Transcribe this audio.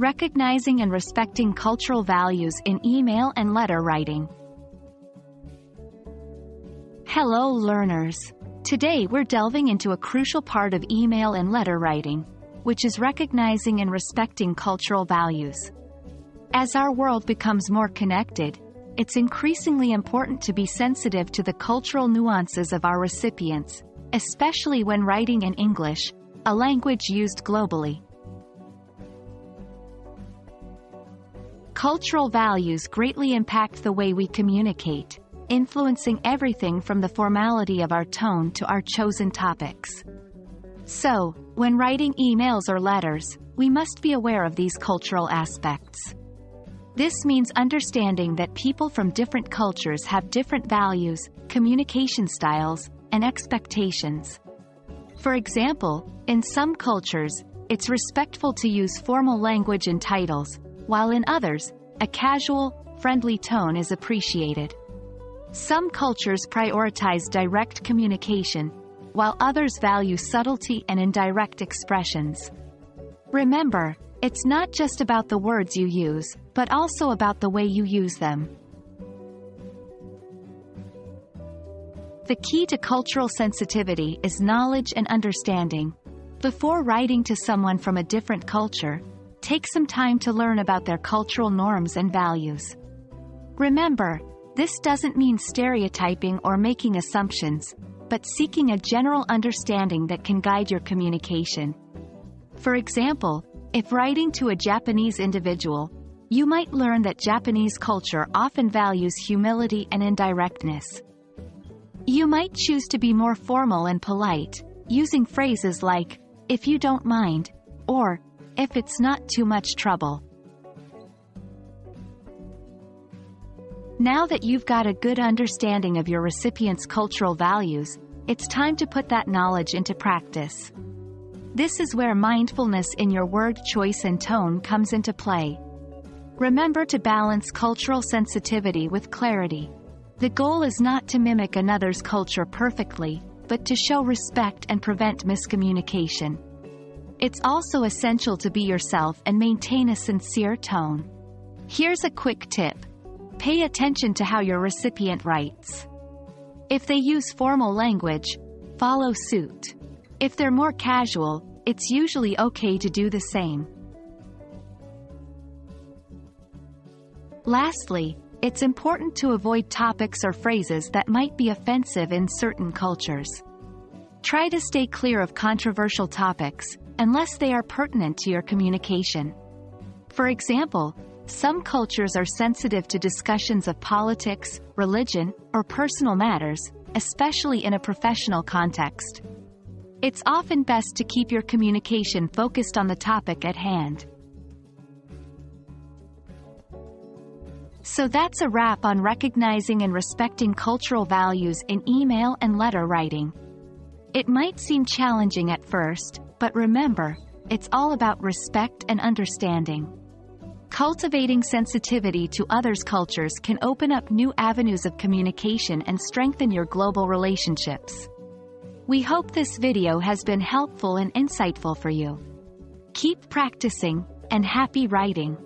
Recognizing and respecting cultural values in email and letter writing. Hello learners! Today we're delving into a crucial part of email and letter writing, which is recognizing and respecting cultural values. As our world becomes more connected, it's increasingly important to be sensitive to the cultural nuances of our recipients, especially when writing in English, a language used globally. Cultural values greatly impact the way we communicate, influencing everything from the formality of our tone to our chosen topics. So, when writing emails or letters, we must be aware of these cultural aspects. This means understanding that people from different cultures have different values, communication styles, and expectations. For example, in some cultures, it's respectful to use formal language and titles, while in others, a casual, friendly tone is appreciated. Some cultures prioritize direct communication, while others value subtlety and indirect expressions. Remember, it's not just about the words you use, but also about the way you use them. The key to cultural sensitivity is knowledge and understanding. Before writing to someone from a different culture, take some time to learn about their cultural norms and values. Remember, this doesn't mean stereotyping or making assumptions, but seeking a general understanding that can guide your communication. For example, if writing to a Japanese individual, you might learn that Japanese culture often values humility and indirectness. You might choose to be more formal and polite, using phrases like, "if you don't mind," or "if it's not too much trouble." Now that you've got a good understanding of your recipient's cultural values, it's time to put that knowledge into practice. This is where mindfulness in your word choice and tone comes into play. Remember to balance cultural sensitivity with clarity. The goal is not to mimic another's culture perfectly, but to show respect and prevent miscommunication. It's also essential to be yourself and maintain a sincere tone. Here's a quick tip. Pay attention to how your recipient writes. If they use formal language, follow suit. If they're more casual, it's usually okay to do the same. Lastly, it's important to avoid topics or phrases that might be offensive in certain cultures. Try to stay clear of controversial topics, unless they are pertinent to your communication. For example, some cultures are sensitive to discussions of politics, religion, or personal matters, especially in a professional context. It's often best to keep your communication focused on the topic at hand. So that's a wrap on recognizing and respecting cultural values in email and letter writing. It might seem challenging at first, but remember, it's all about respect and understanding. Cultivating sensitivity to others' cultures can open up new avenues of communication and strengthen your global relationships. We hope this video has been helpful and insightful for you. Keep practicing, and happy writing!